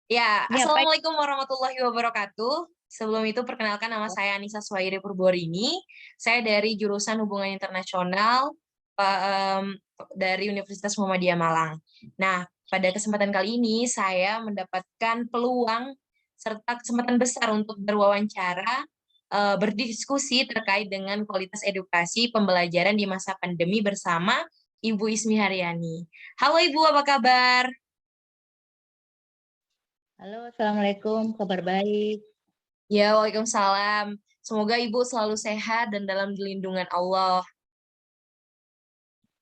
Ya, Ini apa? Assalamualaikum warahmatullahi wabarakatuh. Sebelum itu perkenalkan nama saya Anissa Suhairi Purborini. Saya dari jurusan Hubungan Internasional dari Universitas Muhammadiyah Malang. Nah, pada kesempatan kali ini saya mendapatkan peluang serta kesempatan besar untuk berwawancara, berdiskusi terkait dengan kualitas edukasi pembelajaran di masa pandemi bersama Ibu Ismi Haryani. Halo Ibu, apa kabar? Halo, Assalamualaikum, kabar baik. Ya, Waalaikumsalam. Semoga Ibu selalu sehat dan dalam lindungan Allah.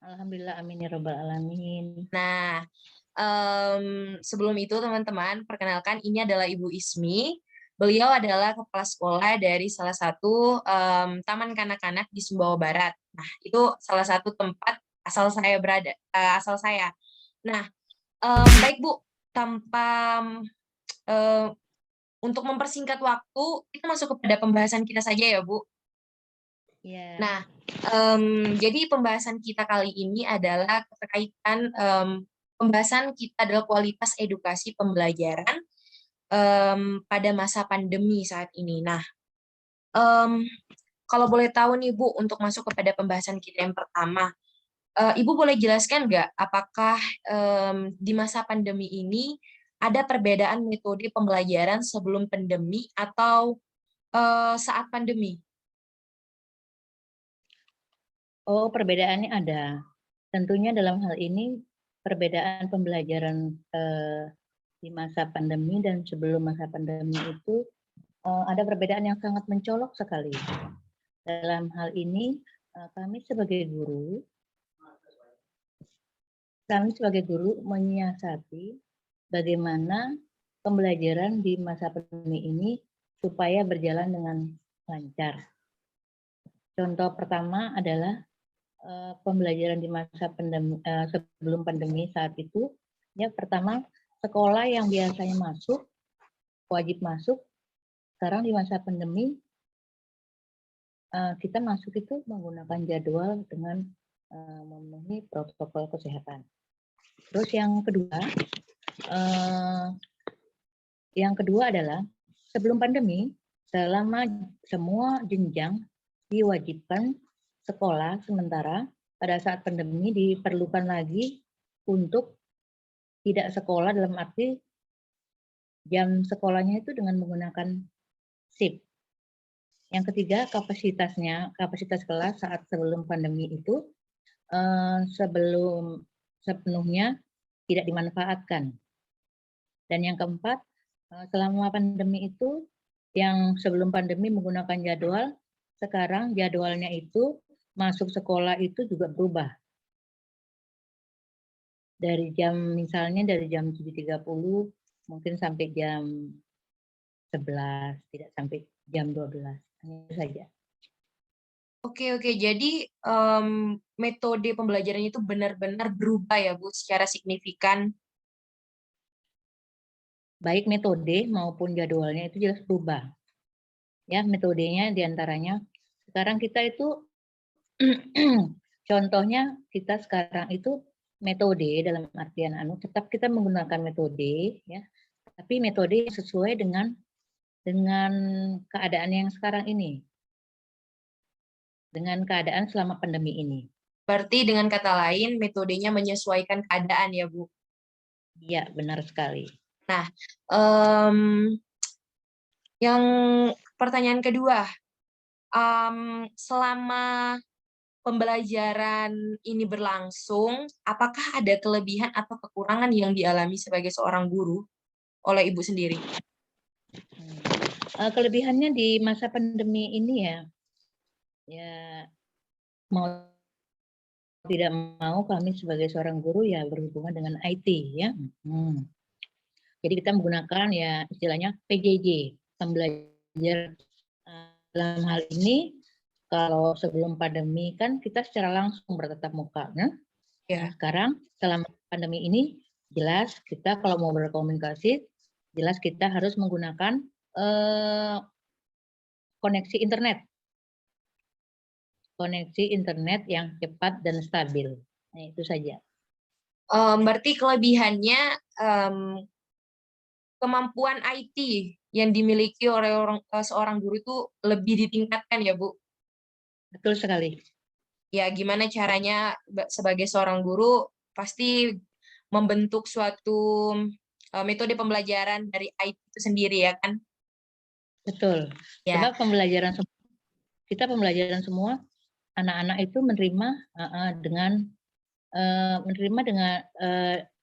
Alhamdulillah, amin ya rabbal alamin. Nah, sebelum itu teman-teman, perkenalkan ini adalah Ibu Ismi. Beliau adalah kepala sekolah dari salah satu taman kanak-kanak di Sumbawa Barat. Nah, itu salah satu tempat asal saya berada, asal saya. Nah, baik Bu, tanpa eh, untuk mempersingkat waktu, kita masuk kepada pembahasan kita saja ya Bu. Ya, Nah, jadi pembahasan kita kali ini adalah terkaitan pembahasan kita adalah kualitas edukasi pembelajaran pada masa pandemi saat ini. Nah, em, kalau boleh tahu nih Bu, untuk masuk kepada pembahasan kita yang pertama, Ibu boleh jelaskan nggak apakah di masa pandemi ini ada perbedaan metode pembelajaran sebelum pandemi atau saat pandemi? oh perbedaannya ada. Tentunya dalam hal ini perbedaan pembelajaran di masa pandemi dan sebelum masa pandemi itu ada perbedaan yang sangat mencolok sekali. Dalam hal ini kami sebagai guru menyiasati bagaimana pembelajaran di masa pandemi ini supaya berjalan dengan lancar. Contoh pertama adalah pembelajaran di masa pandemi, sebelum pandemi saat itu, ya pertama sekolah yang biasanya wajib masuk, sekarang di masa pandemi kita masuk itu menggunakan jadwal dengan memenuhi protokol kesehatan. Terus yang kedua adalah sebelum pandemi, selama semua jenjang diwajibkan sekolah, sementara pada saat pandemi diperlukan lagi untuk tidak sekolah dalam arti jam sekolahnya itu dengan menggunakan shift. Yang ketiga, kapasitas kelas saat sebelum pandemi itu sebelum sepenuhnya tidak dimanfaatkan. Dan yang keempat, selama pandemi itu yang sebelum pandemi menggunakan jadwal, sekarang jadwalnya itu masuk sekolah itu juga berubah. Misalnya dari jam 7.30 mungkin sampai jam 11, tidak sampai jam 12. Hanya itu saja. Oke, jadi metode pembelajarannya itu benar-benar berubah ya Bu, secara signifikan. Baik metode maupun jadwalnya itu jelas berubah. Ya, metodenya diantaranya sekarang kita itu contohnya kita sekarang itu metode dalam artian tetap kita menggunakan metode ya, tapi metode yang sesuai dengan keadaan yang sekarang ini, dengan keadaan selama pandemi ini. Berarti dengan kata lain, metodenya menyesuaikan keadaan ya Bu. Iya, benar sekali. Nah, yang pertanyaan kedua, selama pembelajaran ini berlangsung, apakah ada kelebihan atau kekurangan yang dialami sebagai seorang guru oleh Ibu sendiri? Kelebihannya di masa pandemi ini ya mau tidak mau kami sebagai seorang guru ya berhubungan dengan IT ya. Jadi kita menggunakan ya istilahnya PJJ, pembelajar dalam hal ini kalau sebelum pandemi kan kita secara langsung bertatap muka. Nah, sekarang selama pandemi ini jelas kita kalau mau berkomunikasi jelas kita harus menggunakan koneksi internet yang cepat dan stabil. Nah, itu saja. Berarti kelebihannya kemampuan IT yang dimiliki oleh seorang guru itu lebih ditingkatkan ya, Bu? Betul sekali. Ya, gimana caranya sebagai seorang guru pasti membentuk suatu metode pembelajaran dari IT itu sendiri ya kan? Betul. Ya, Sebab kita pembelajaran semua anak-anak itu menerima dengan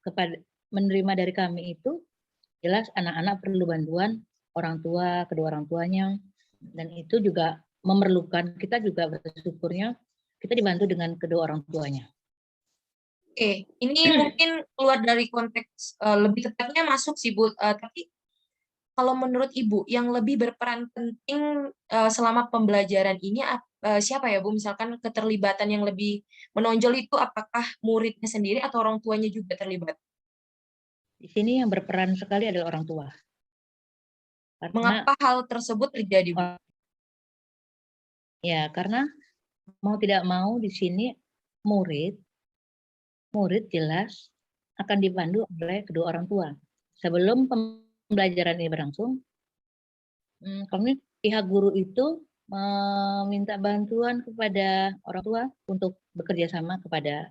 kepada menerima dari kami itu jelas anak-anak perlu bantuan orang tua, kedua orang tuanya, dan itu juga memerlukan kita juga bersyukurnya kita dibantu dengan kedua orang tuanya. oke. Ini mungkin keluar dari konteks lebih tepatnya masuk sih Bu, tapi kalau menurut Ibu yang lebih berperan penting selama pembelajaran ini siapa ya Bu? Misalkan keterlibatan yang lebih menonjol itu apakah muridnya sendiri atau orang tuanya juga terlibat? Di sini yang berperan sekali adalah orang tua. Karena Mengapa hal tersebut terjadi Bu? karena mau tidak mau di sini murid murid jelas akan dipandu oleh kedua orang tua. Sebelum pembelajaran ini berlangsung, kami pihak guru itu meminta bantuan kepada orang tua untuk bekerja sama kepada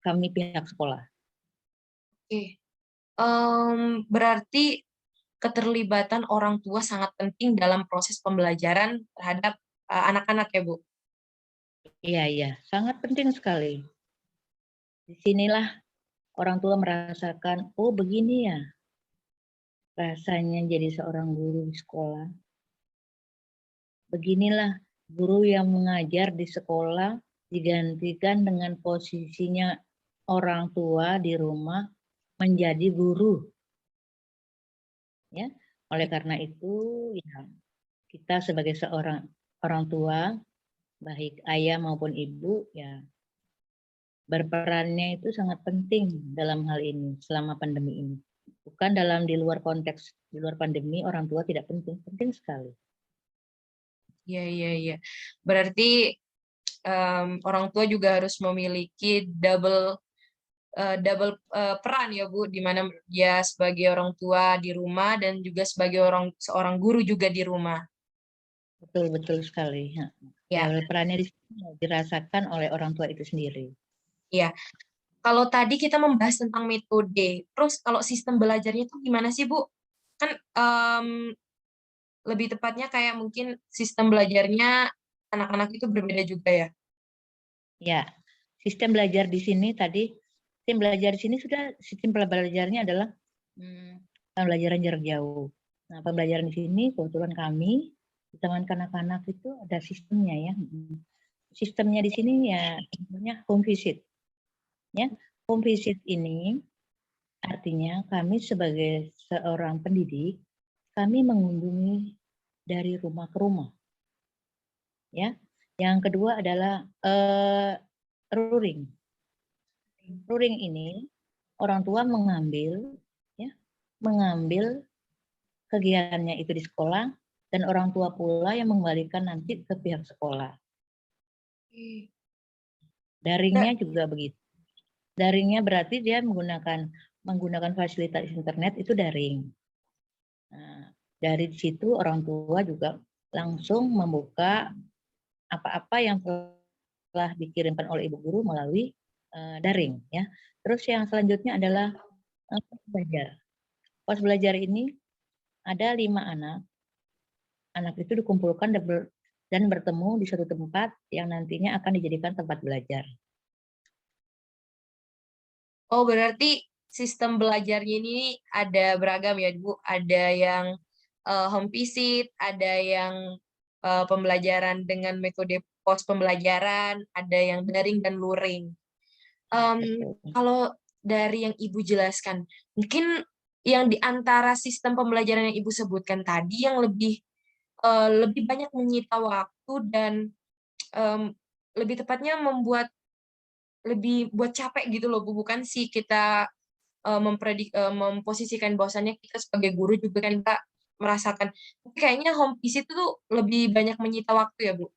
kami pihak sekolah. Oke. Berarti keterlibatan orang tua sangat penting dalam proses pembelajaran terhadap anak-anak ya, Bu? Iya, iya, sangat penting sekali. Disinilah orang tua merasakan, oh begini ya rasanya jadi seorang guru di sekolah. Beginilah guru yang mengajar di sekolah digantikan dengan posisinya orang tua di rumah menjadi guru. Ya, oleh karena itu ya kita sebagai seorang orang tua, baik ayah maupun ibu, ya berperannya itu sangat penting dalam hal ini selama pandemi ini. Bukan di luar konteks, di luar pandemi orang tua tidak penting, penting sekali. Iya, iya, iya. Berarti orang tua juga harus memiliki double peran ya, Bu, di mana dia sebagai orang tua di rumah dan juga sebagai seorang guru juga di rumah. Betul betul sekali. Ya, Ya, perannya di sini dirasakan oleh orang tua itu sendiri. iya. Kalau tadi kita membahas tentang metode, terus kalau sistem belajarnya itu gimana sih, Bu? Kan lebih tepatnya kayak mungkin sistem belajarnya anak-anak itu berbeda juga ya. Ya, sistem belajar di sini tadi, sistem pembelajarannya adalah pembelajaran jarak jauh. Nah, pembelajaran di sini kebetulan kami di Taman Kanak-kanak itu ada sistemnya ya. Sistemnya di sini ya namanya home visit. Ya, home visit ini artinya kami sebagai seorang pendidik, kami mengunjungi dari rumah ke rumah. Ya, yang kedua adalah ruring. Ruring ini orang tua mengambil kegiatannya itu di sekolah dan orang tua pula yang mengembalikan nanti ke pihak sekolah. Nah, Daringnya juga begitu. Daringnya berarti dia menggunakan fasilitas internet itu daring. Nah, dari situ orang tua juga langsung membuka apa-apa yang telah dikirimkan oleh ibu guru melalui daring ya. Terus yang selanjutnya adalah pos belajar. Pos belajar ini ada 5 anak. Anak itu dikumpulkan dan bertemu di suatu tempat yang nantinya akan dijadikan tempat belajar. oh berarti sistem belajarnya ini ada beragam ya, Bu. Ada yang home visit, ada yang pembelajaran dengan metode pos pembelajaran, ada yang daring dan luring. Ya, betul. Kalau dari yang Ibu jelaskan, mungkin yang di antara sistem pembelajaran yang Ibu sebutkan tadi yang lebih banyak menyita waktu dan em, lebih tepatnya lebih buat capek gitu loh Bu, bukan sih kita memposisikan bahwasannya kita sebagai guru juga kan kita merasakan. Tapi kayaknya home visit itu tuh lebih banyak menyita waktu ya Bu.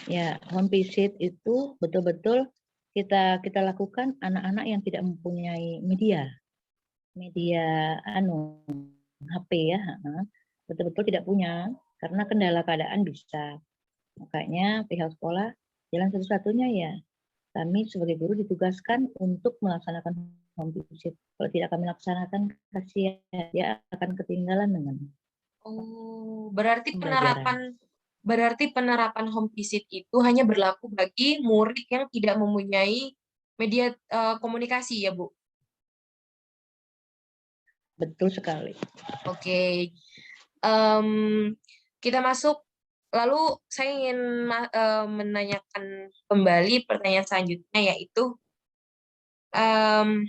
Ya, home visit itu betul-betul kita lakukan anak-anak yang tidak mempunyai media. media HP ya, betul-betul tidak punya karena kendala keadaan bisa. Makanya pihak sekolah jalan satu-satunya ya kami sebagai guru ditugaskan untuk melaksanakan home visit. Kalau tidak kami laksanakan, kasihan dia akan ketinggalan dengan Oh, pembelajaran. berarti penerapan home visit itu hanya berlaku bagi murid yang tidak mempunyai media komunikasi ya, Bu? Betul sekali. Oke. Em, kita masuk, lalu saya ingin menanyakan kembali pertanyaan selanjutnya, yaitu em,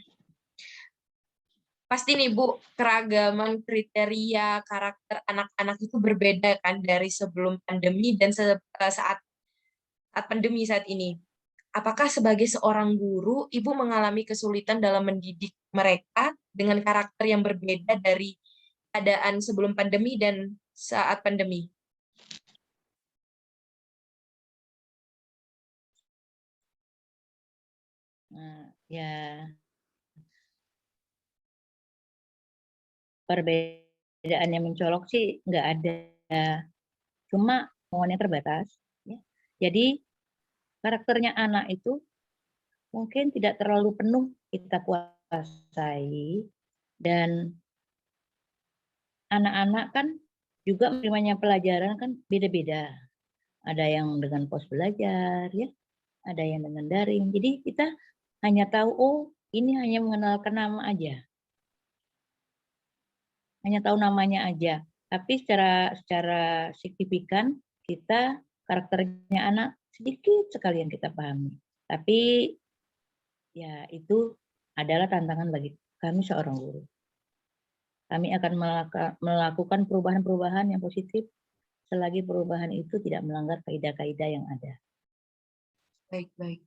pasti nih Bu, keragaman kriteria karakter anak-anak itu berbeda kan dari sebelum pandemi dan saat saat pandemi saat ini. Apakah sebagai seorang guru, Ibu mengalami kesulitan dalam mendidik mereka dengan karakter yang berbeda dari keadaan sebelum pandemi dan saat pandemi? Nah, ya perbedaan yang mencolok sih nggak ada, cuma omongannya terbatas. Ya. Jadi karakternya anak itu mungkin tidak terlalu penuh kita kuasai, dan anak-anak kan juga menerimanya pelajaran kan beda-beda. Ada yang dengan pos belajar, ya, ada yang dengan daring. Jadi kita hanya tahu, oh ini hanya mengenalkan nama aja, hanya tahu namanya aja. Tapi secara signifikan kita karakternya anak sedikit sekali yang kita pahami. Tapi ya itu adalah tantangan bagi kami seorang guru. Kami akan melakukan perubahan-perubahan yang positif selagi perubahan itu tidak melanggar kaidah-kaidah yang ada. Baik, baik.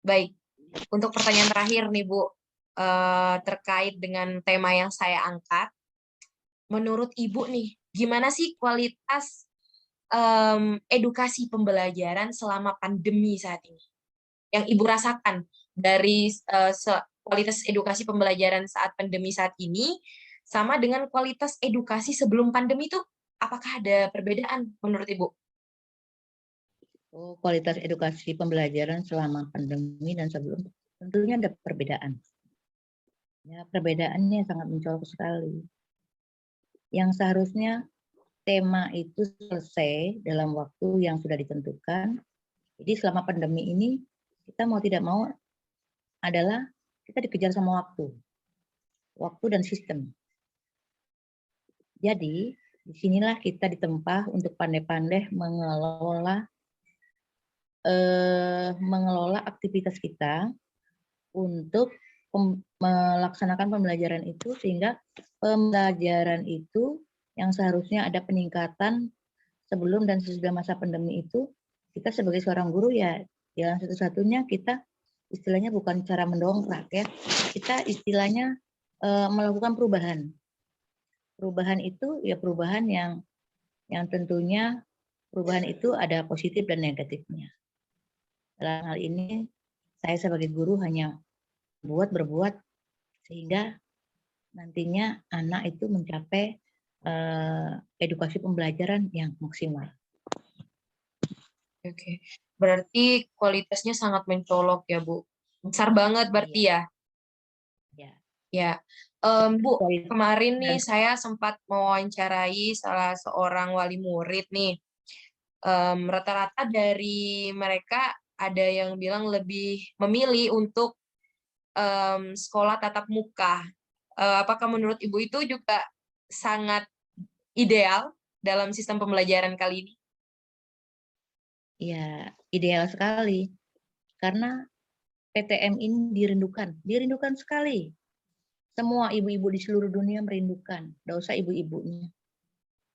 Baik, untuk pertanyaan terakhir nih Bu, terkait dengan tema yang saya angkat, menurut Ibu nih, gimana sih kualitas edukasi pembelajaran selama pandemi saat ini? Yang Ibu rasakan dari kualitas edukasi pembelajaran saat pandemi saat ini, sama dengan kualitas edukasi sebelum pandemi itu, apakah ada perbedaan menurut Ibu? Oh, kualitas edukasi pembelajaran selama pandemi dan sebelum tentunya ada perbedaan. Ya, perbedaannya sangat mencolok sekali. Yang seharusnya tema itu selesai dalam waktu yang sudah ditentukan. Jadi selama pandemi ini kita mau tidak mau adalah kita dikejar sama waktu dan sistem. Jadi disinilah kita ditempa untuk pandai-pandai mengelola aktivitas kita untuk melaksanakan pembelajaran itu, sehingga pembelajaran itu yang seharusnya ada peningkatan sebelum dan sesudah masa pandemi itu, kita sebagai seorang guru ya jalan satu-satunya kita istilahnya bukan cara mendongkrak ya, kita istilahnya melakukan perubahan. Perubahan itu ya perubahan yang tentunya perubahan itu ada positif dan negatifnya. Dalam hal ini saya sebagai guru hanya berbuat sehingga nantinya anak itu mencapai edukasi pembelajaran yang maksimal. Oke, berarti kualitasnya sangat mencolok ya Bu. Besar banget berarti Iya, ya. ya. Ya, Bu, kemarin nih Dan saya sempat mewawancarai salah seorang wali murid nih. Rata-rata dari mereka ada yang bilang lebih memilih untuk sekolah tatap muka. Apakah menurut Ibu itu juga sangat ideal dalam sistem pembelajaran kali ini? ya ideal sekali karena PTM ini dirindukan sekali. Semua ibu-ibu di seluruh dunia merindukan. Tidak usah ibu-ibunya,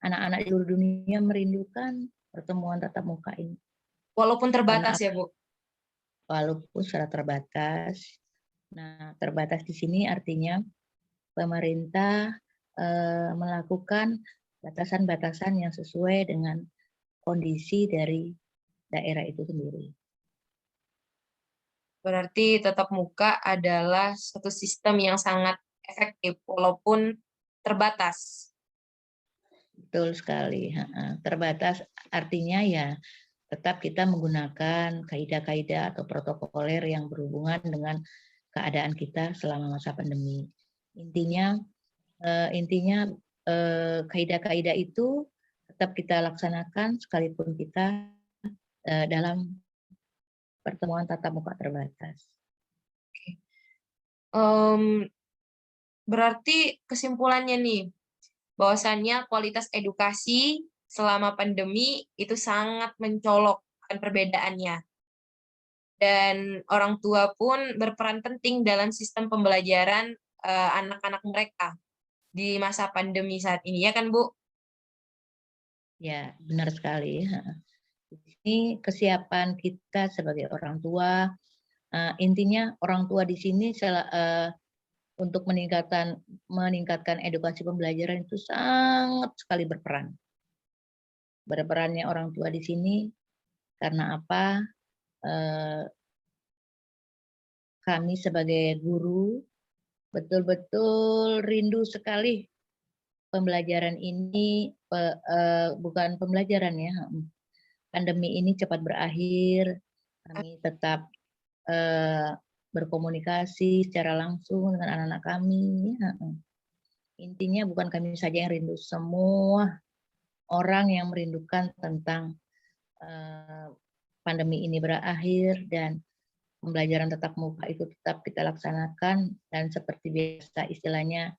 anak-anak di seluruh dunia merindukan pertemuan tatap muka ini. Walaupun terbatas Karena ya, Bu? walaupun secara terbatas. Nah, terbatas di sini artinya pemerintah melakukan batasan-batasan yang sesuai dengan kondisi dari daerah itu sendiri. Berarti tatap muka adalah suatu sistem yang sangat efektif walaupun terbatas. Betul sekali, terbatas artinya ya tetap kita menggunakan kaidah-kaidah atau protokoler yang berhubungan dengan keadaan kita selama masa pandemi. Intinya kaidah-kaidah itu tetap kita laksanakan sekalipun kita dalam pertemuan tatap muka terbatas. Berarti kesimpulannya nih, bahwasannya kualitas edukasi selama pandemi itu sangat mencolokkan perbedaannya. Dan orang tua pun berperan penting dalam sistem pembelajaran anak-anak mereka di masa pandemi saat ini, ya kan Bu? Ya, benar sekali. Ini kesiapan kita sebagai orang tua. Intinya orang tua di sini untuk meningkatkan edukasi pembelajaran itu sangat sekali berperan. Berperannya orang tua di sini karena apa? Kami sebagai guru betul-betul rindu sekali pembelajaran ini, bukan pembelajaran ya, pandemi ini cepat berakhir. Kami tetap berkomunikasi secara langsung dengan anak-anak kami. Intinya bukan kami saja yang rindu, semua orang yang merindukan tentang pandemi ini berakhir dan pembelajaran tatap muka itu tetap kita laksanakan, dan seperti biasa istilahnya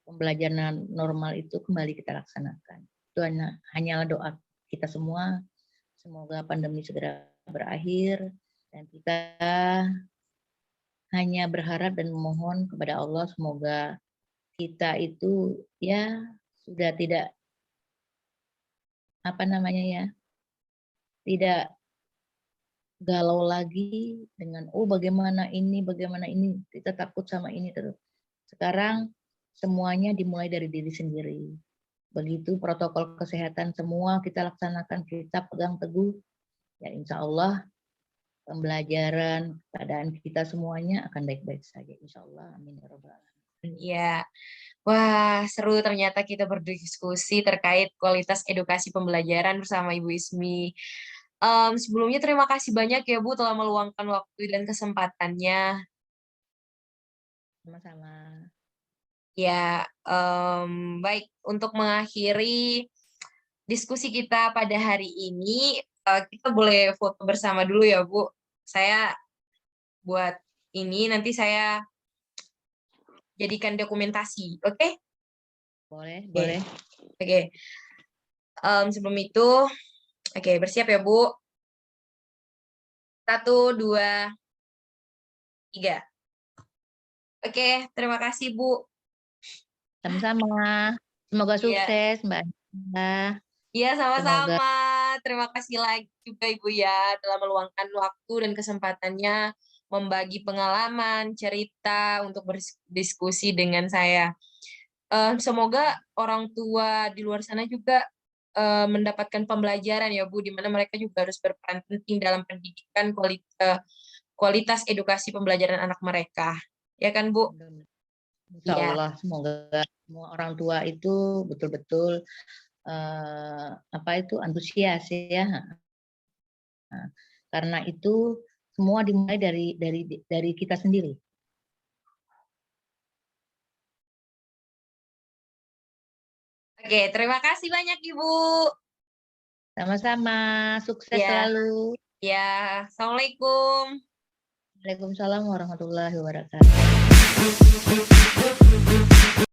pembelajaran normal itu kembali kita laksanakan. Itu hanyalah doa kita semua, semoga pandemi segera berakhir dan kita hanya berharap dan memohon kepada Allah semoga kita itu ya sudah tidak tidak galau lagi dengan bagaimana ini, kita takut sama ini terus. Sekarang semuanya dimulai dari diri sendiri. Begitu protokol kesehatan semua kita laksanakan, kita pegang teguh, ya insya Allah pembelajaran, keadaan kita semuanya akan baik-baik saja. Insya Allah, amin ya rabbal alamin. Ya, wah seru ternyata kita berdiskusi terkait kualitas edukasi pembelajaran bersama Ibu Ismi. Sebelumnya terima kasih banyak ya Bu telah meluangkan waktu dan kesempatannya. Sama-sama. Ya, baik, untuk mengakhiri diskusi kita pada hari ini, kita boleh foto bersama dulu ya Bu. Saya buat ini nanti saya jadikan dokumentasi, oke? Boleh, Oke. boleh. Oke. Sebelum itu, oke, bersiap ya Bu. 1, 2, 3. Oke, terima kasih Bu. Sama-sama. Semoga sukses Mbak Anita. Iya, Semoga sama-sama. Terima kasih lagi juga Ibu ya telah meluangkan waktu dan kesempatannya membagi pengalaman, cerita untuk berdiskusi dengan saya. Semoga orang tua di luar sana juga mendapatkan pembelajaran ya Bu, di mana mereka juga harus berperan penting dalam pendidikan kualitas edukasi pembelajaran anak mereka. Ya kan Bu? insya Iya. Allah semoga semua orang tua itu betul-betul antusias ya. Nah, karena itu semua dimulai dari kita sendiri. Oke, terima kasih banyak Ibu. Sama-sama, sukses Ya. selalu. Ya, Assalamualaikum. Waalaikumsalam warahmatullahi wabarakatuh.